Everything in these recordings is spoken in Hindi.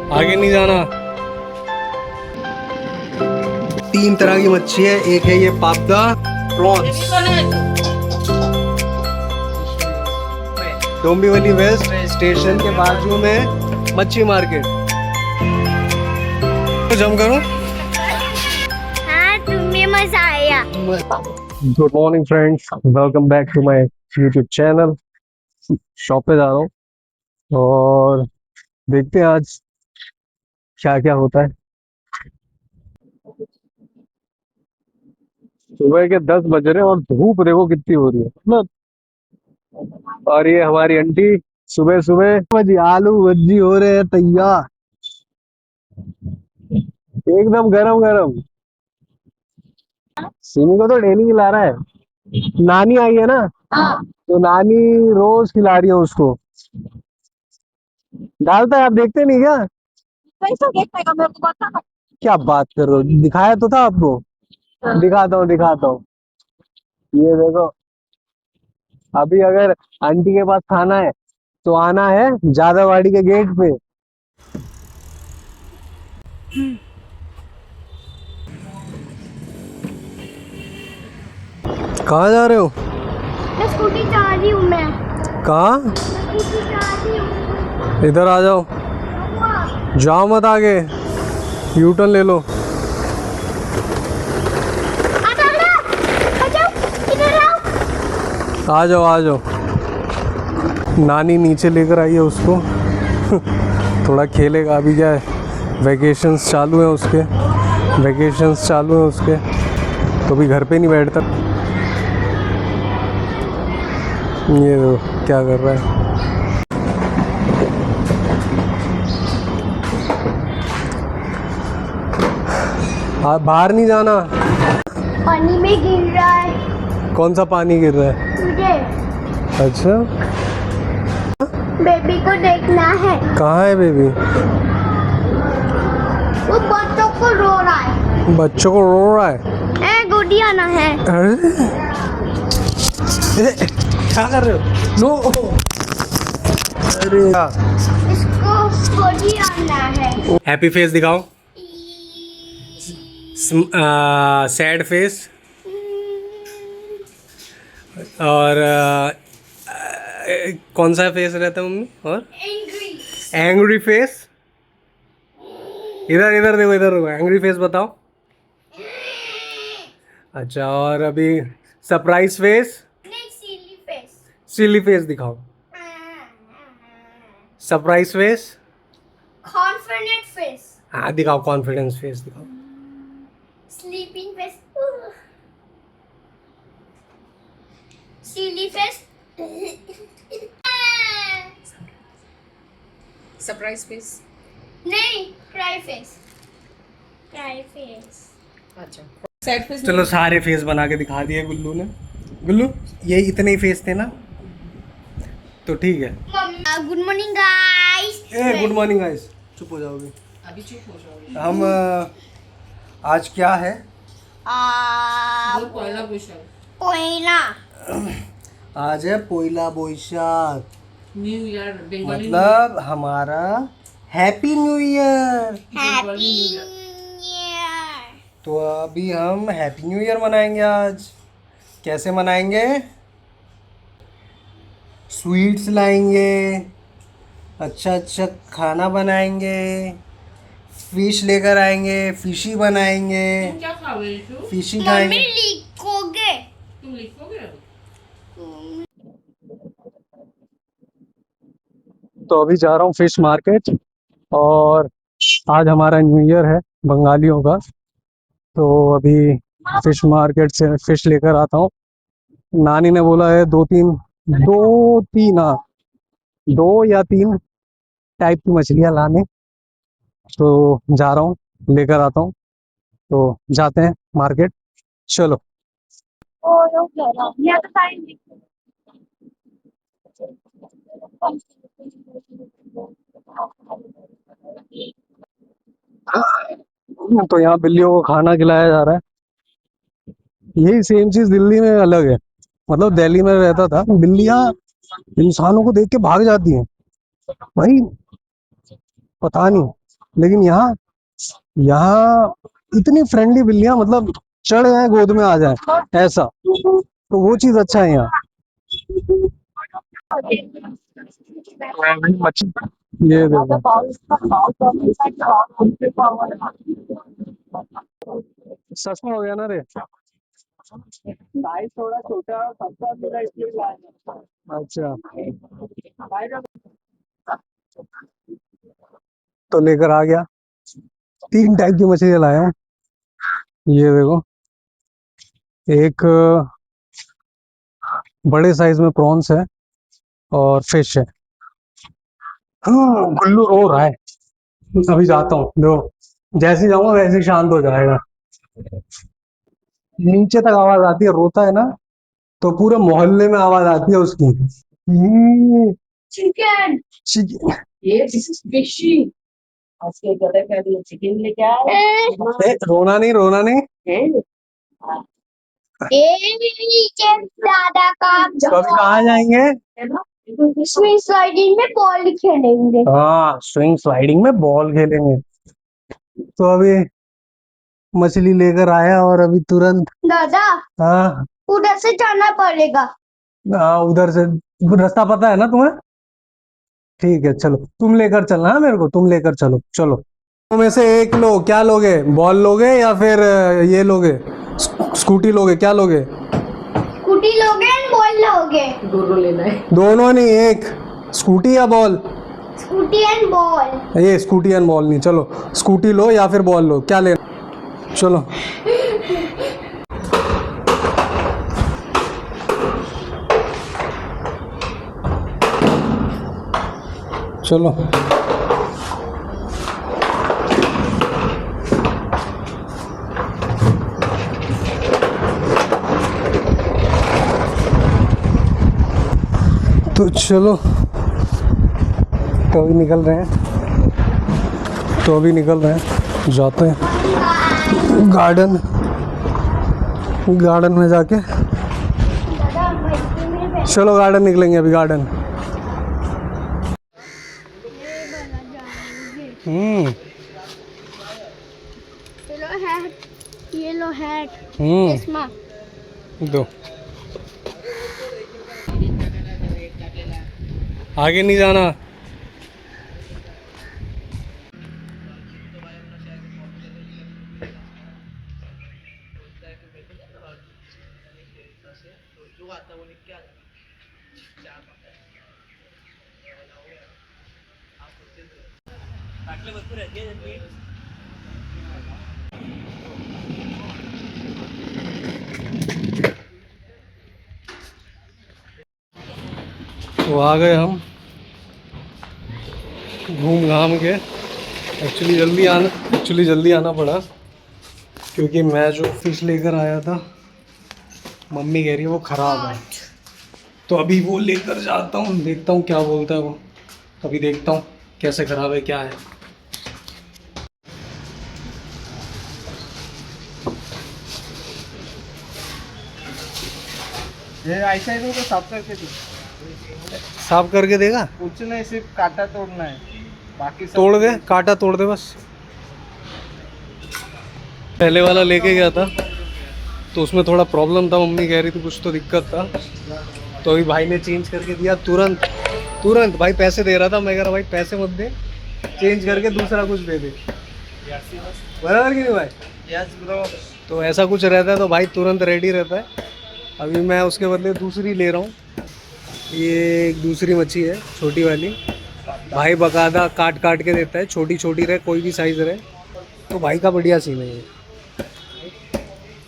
आगे नहीं जाना। तीन तरह की मच्छी है, एक है ये पापदा प्रॉन्स, डोंबिवली वेस्ट स्टेशन के बाजू में मच्छी मार्केट। तो जम करो। हाँ, तुम्हें मजा आया। Good morning friends, welcome back to my YouTube channel. Shop पे जा रहा हूँ और देखते हैं आज क्या क्या होता है। सुबह के 10 बज रहे हैं और धूप देखो कितनी हो रही है मतलब। और ये हमारी आंटी सुबह सुबह भजी आलू भजी हो रहे हैं तैयार, एकदम गरम गरम। सिमी को तो डेली खिला रहा है, नानी आई है ना, तो नानी रोज खिला रही है उसको। डालता है, आप देखते नहीं क्या? कैसे देख पाएगा, मेरे को बता। क्या बात कर रहे हो, दिखाया तो था आपको। दिखाता हूँ। ये देखो, अभी अगर आंटी के पास खाना है तो आना है जादावाड़ी के गेट पे। कहाँ जा रहे हो? मैं स्कूटी चला रही हूँ। मैं कहाँ? स्कूटी चला रही हूँ। इधर आ जाओ, जाओ मत आगे, यू टर्न ले लो। आ जाओ। नानी नीचे लेकर आई है उसको। थोड़ा खेलेगा, अभी क्या है, वेकेशंस चालू हैं उसके, तो भी घर पे नहीं बैठता। ये देखो क्या कर रहा है। बाहर नहीं जाना। पानी में गिर रहा है। कौन सा पानी गिर रहा है? तुझे अच्छा, बेबी को देखना है। कहाँ है बेबी? वो बच्चों को रो रहा है। बच्चों को रो रहा है? गोदी आना है। अरे क्या कर रहे हो? नो, अरे इसको गोदी आना है। हैप्पी फेस दिखाओ, सैड फेस और कौन सा फेस रहता है मम्मी? और एंग्री फेस। इधर देखो, एंग्री फेस बताओ। अच्छा, और अभी सरप्राइज फेस, सिली फेस दिखाओ। सरप्राइज फेस, कॉन्फिडेंट फेस, हाँ दिखाओ, कॉन्फिडेंस फेस दिखाओ। स्लीपिंग फेस, सिली फेस, सरप्राइज फेस नहीं क्राई फेस। अच्छा, सैड फेस। चलो सारे फेस बना के दिखा दिए गुल्लू ने। गुल्लू, ये इतने ही फेस थे ना, तो ठीक है। Good morning guys. Good morning guys, चुप हो जाओगे। अभी चुप हो जाओगे। हम आज क्या है? पहला क्वेश्चन, पोइला। आज है पोइला बोईशाख, न्यू ईयर बंगाली। मतलब हमारा happy new year. Happy year. तो अभी हम हैप्पी न्यू ईयर मनाएंगे आज। कैसे मनाएंगे? स्वीट्स लाएंगे, अच्छा खाना बनाएंगे, फिश लेकर आएंगे, फिशी बनाएंगे, तुम क्या खाओगे यीशु? फिशी मम्मी खाएंगे। लिखोगे? तुम लिखोगे? तो अभी जा रहा हूँ फिश मार्केट, और आज हमारा न्यू ईयर है बंगालियों का, तो अभी फिश मार्केट से फिश लेकर आता हूँ। नानी ने बोला है दो या तीन टाइप की मछलियाँ लाने, तो जा रहा हूँ लेकर आता हूँ। तो जाते हैं मार्केट, चलो। तो यहाँ बिल्लियों को खाना खिलाया जा रहा है। यही सेम चीज दिल्ली में अलग है, मतलब दिल्ली में रहता था, बिल्लियाँ इंसानों को देख के भाग जाती हैं भाई, पता नहीं। लेकिन यहाँ यहाँ इतनी फ्रेंडली बिल्लियां, मतलब चढ़ जाए गोद में आ जाए ऐसा, तो वो चीज अच्छा है यहाँ। ये देखो, सच में हो गया ना रे। साइज थोड़ा छोटा सस्ता मिला इसलिए लाया। अच्छा, तो लेकर आ गया। 3 टाइप की मछलियां लाया हूँ। ये देखो, एक बड़े साइज में प्रॉन्स है और फिश है। गुल्लू रो रहा है, अभी जाता हूँ। देखो, जैसे ही जाऊंगा वैसे ही शांत हो जाएगा। नीचे तक आवाज आती है, रोता है ना, तो पूरे मोहल्ले में आवाज आती है उसकी। चिकन। चिकन। ये दिस इज फिशी। उसके गले पे भी चिकन लेके आए। रोना नहीं, रोना नहीं। दादा का तो अभी कहाँ जाएंगे? स्विंग स्लाइडिंग में बॉल खेलेंगे। हाँ, स्विंग स्लाइडिंग में बॉल खेलेंगे। तो अभी मछली लेकर आया और अभी तुरंत। दादा, हाँ उधर से जाना पड़ेगा। हाँ, उधर से रास्ता पता है ना तुम्हें? ठीक है, चलो तुम लेकर चलना। हाँ, मेरे को तुम लेकर चलो। चलो, तुम में से एक लो। क्या लोगे? बॉल लोगे या फिर ये लोगे, स्कूटी लोगे? क्या लोगे? स्कूटी लोगे एंड बॉल लोगे? दोनों लेना है। दोनों नहीं, एक। स्कूटी या बॉल? Scooty and ball. ये स्कूटी एंड बॉल नहीं, चलो स्कूटी लो या फिर बॉल लो, क्या लेना? चलो। चलो, तो चलो, तो अभी निकल रहे हैं। जाते हैं गार्डन में जाके। चलो गार्डन निकलेंगे अभी, गार्डन। येलो हैट चश्मा दो। आगे नहीं जाना। तो आ गए हम घूम घाम के। एक्चुअली जल्दी आना पड़ा, क्योंकि मैं जो फिश लेकर आया था, मम्मी कह रही है वो ख़राब है। तो अभी वो लेकर जाता हूँ, देखता हूँ क्या बोलता है वो। अभी देखता हूँ कैसे ख़राब है, क्या है। ये ऐसा ही तो साफ करके दो। साफ करके देगा? कुछ नहीं, सिर्फ कांटा तोड़ना है, बाकी सब तोड़ दे, कांटा तोड़ दे बस। पहले वाला लेके गया था तो उसमें थोड़ा प्रॉब्लम था, मम्मी कह रही थी कुछ तो दिक्कत था। तो अभी भाई ने चेंज करके दिया तुरंत। भाई पैसे दे रहा था, मैं कह रहा भाई पैसे मत दे, चेंज करके दूसरा कुछ दे दे। बराबर कि नहीं भाई? Yes bro. तो ऐसा कुछ रहता है तो भाई तुरंत रेडी रहता है। अभी मैं उसके बदले दूसरी ले रहा हूँ। ये एक दूसरी मच्छी है, छोटी वाली। भाई बकायदा काट के देता है, छोटी रहे, कोई भी साइज़ रहे। तो भाई का बढ़िया सीन है ये,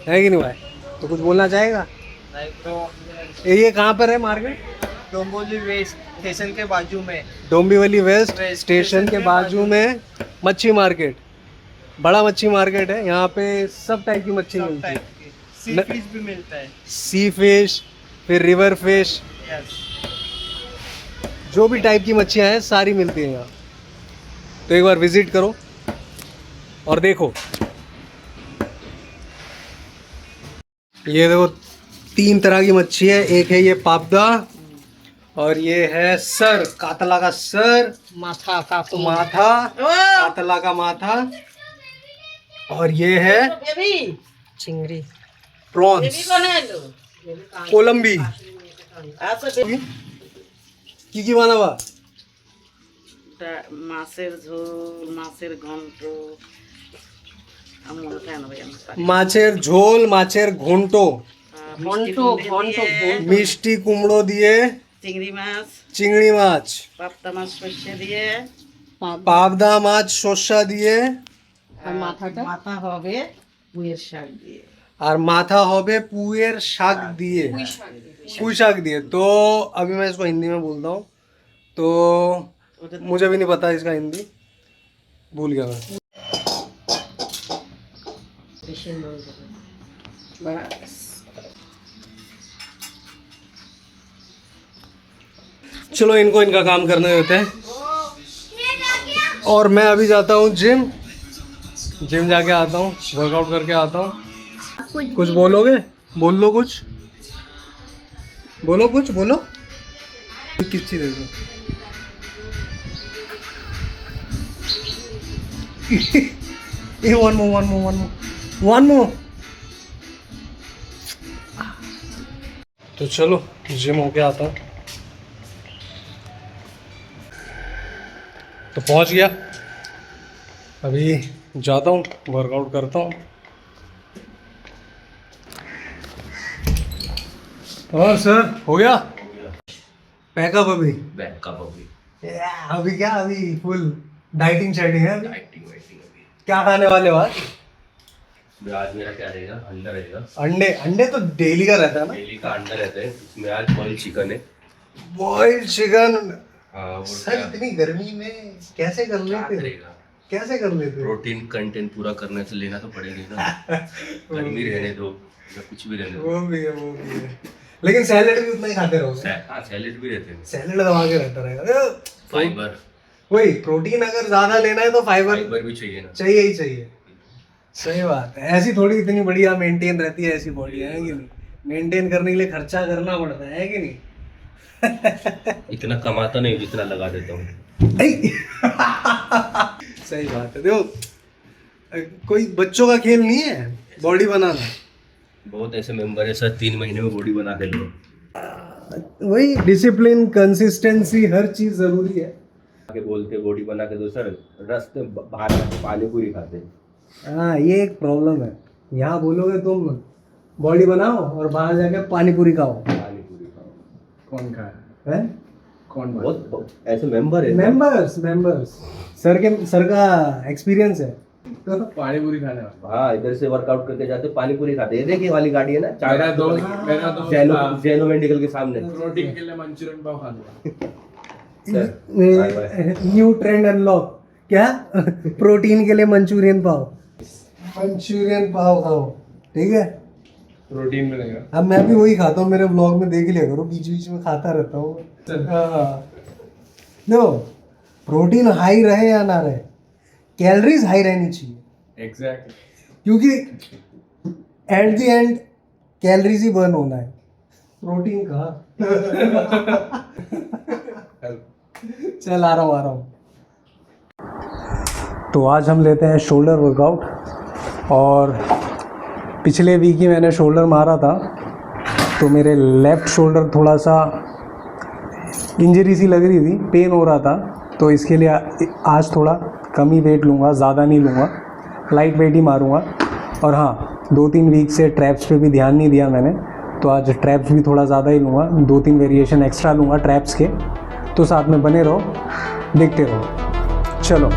है कि नहीं भाई? तो कुछ बोलना चाहेगा? नहीं तो ये कहाँ पर है मार्केट? डोंबिवली वेस्ट स्टेशन के बाजू में। डोंबिवली वेस्ट स्टेशन के बाजू में मच्छी मार्केट, बड़ा मच्छी मार्केट है। यहाँ पे सब टाइप की मच्छी मिलती है। सी फिश भी मिलता है। सी फिश, फिर रिवर फिश, यस। जो भी टाइप की मच्छियाँ हैं सारी मिलती हैं यहाँ। तो एक बार विजिट करो और देखो। ये देखो 3 तरह की मच्छी है। एक है ये पापदा, और ये है सर, कातला का सर, माथा का माथा, कातला का माथा। और ये है चिंगड़ी प्रॉन्स, कोलंबी কি বানাবা? মাছের ঝোল, মাছের ঘন্ট, মাছের ঝোল, মাছের ঘন্ট, ঘন্ট ঘন্ট মিষ্টি কুমড়ো দিয়ে, চিংড়ি মাছ, চিংড়ি মাছ, পাবদা মাছ সর্ষে দিয়ে, পাবদা মাছ সর্ষা দিয়ে, আর মাথা হবে পুঁইয়ের শাক দিয়ে। আর মাথা হবে পুঁইয়ের শাক দিয়ে, पुई शाक दिए। तो अभी मैं इसको हिंदी में बोलता हूँ, तो मुझे भी नहीं पता इसका हिंदी, भूल गया मैं। चलो इनको इनका काम करने देते हैं और मैं अभी जाता हूँ जिम जाके आता हूँ, वर्कआउट करके आता हूँ। कुछ बोलोगे? बोल लो कुछ, बोलो कुछ बोलो। किस चीज दे दो? one more। तो चलो जिम होके आता हूँ। तो पहुँच गया, अभी जाता हूँ, वर्कआउट करता हूँ। और सर हो गया पैकअप? अभी बैकअप अभी क्या, अभी फुल डाइटिंग शाइटिंग है अभी? अभी क्या खाने वाले हो आज? आज मेरा क्या रहेगा? अंडा रहेगा। अंडे? अंडे तो डेली का रहता है ना? डेली का अंडा रहता है, इसमें आज बॉइल्ड चिकन है। Boiled chicken? और सर इतनी गर्मी में कैसे कर लेते? रहेगा कैसे कर लेते? प्रोटीन कंटेंट पूरा करने से लेना तो पड़ेगा ना। गर्मी रहने दो या कुछ भी रहने दो। वो भी है, लेकिन सैलेड भी उतना ही खाते रहो। हाँ, सैलेड भी रहते हैं, सैलेड दबा के रहता रहेगा। फाइबर, वही प्रोटीन अगर ज्यादा लेना है तो फाइबर भी चाहिए ना, चाहिए ही चाहिए। सही बात है, ऐसी थोड़ी इतनी बढ़िया मेंटेन रहती है ऐसी बॉडी, है कि नहीं? मेंटेन करने के लिए खर्चा करना पड़ता है कि नहीं? इतना कमाता नहीं जितना लगा देता हूँ। सही बात है। देखो कोई बच्चों का खेल नहीं है बॉडी बनाना। बहुत ऐसे मेंबर है सर, 3 महीने में बॉडी बना के लो। वही डिसिप्लिन, कंसिस्टेंसी, हर चीज जरूरी है। आगे बोलते बॉडी बना के दो सर, रास्ते बाहर जाके पानी पूरी खाते। हाँ ये एक प्रॉब्लम है, यहाँ बोलोगे तुम बॉडी बनाओ और बाहर जाके पानी पूरी खाओ। पानी पूरी खाओ, कौन खाए है? कौन? बहुत ऐसे मेंबर है। मेंबर्स सर का एक्सपीरियंस है पानी पूरी खाने वाला। हाँ, इधर से वर्कआउट करके जाते पानी पूरी खाते। ये देखिए वाली गाड़ी है ना, मेरा दोस्त जैनो मेडिकल के सामने। प्रोटीन के लिए मंचूरियन पाव खा लूंगा। New trend unlock. क्या? प्रोटीन के लिए मंचूरियन पाव खाओ, ठीक है? प्रोटीन मिलेगा। अब मैं भी वही खाता हूँ, मेरे व्लॉग में देख लिया करो, बीच बीच में खाता रहता हूँ। नो, प्रोटीन हाई रहे या ना रहे, कैलोरीज हाई रहनी चाहिए। एग्जैक्टली, क्योंकि at the end calories he burn होना है, प्रोटीन कहाँ। चल आ रहा हूँ। तो आज हम लेते हैं शोल्डर वर्कआउट, और पिछले वीक ही मैंने शोल्डर मारा था, तो मेरे लेफ़्ट शोल्डर थोड़ा सा इंजरी सी लग रही थी, पेन हो रहा था। तो इसके लिए आज थोड़ा कम ही वेट लूँगा, ज़्यादा नहीं लूँगा, लाइट वेट ही मारूँगा। और हाँ, 2-3 वीक से ट्रैप्स पे भी ध्यान नहीं दिया मैंने, तो आज ट्रैप्स भी थोड़ा ज़्यादा ही लूँगा, 2-3 वेरिएशन एक्स्ट्रा लूँगा ट्रैप्स के। तो साथ में बने रहो, देखते रहो। चलो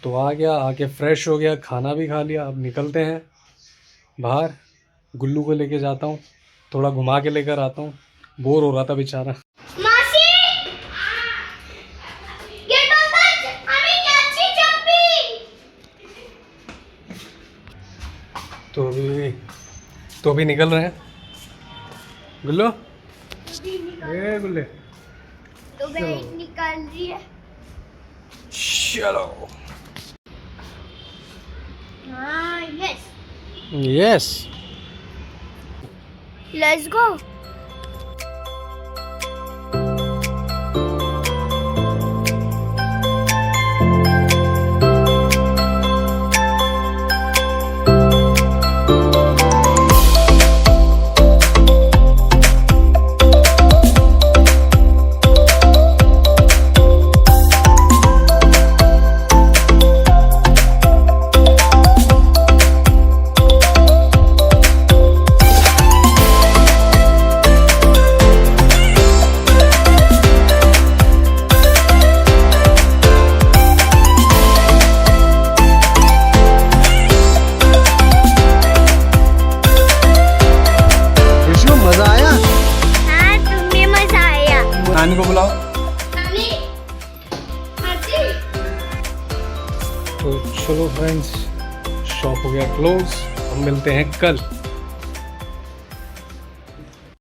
तो आ गया, आके फ्रेश हो गया, खाना भी खा लिया। अब निकलते हैं बाहर। गुल्लू को लेके जाता हूँ, थोड़ा घुमा के लेकर आता हूँ, बोर हो रहा था बेचारा। तो अभी निकल रहे हैं। गुल्लू, ए गुल्ले, तो बैग निकाल रही है। चलो। हाँ, यस, यस, लेट्स गो। नानी को बुलाओ। नानी, तो चलो फ्रेंड्स, शॉप हो गया क्लोज। हम मिलते हैं कल।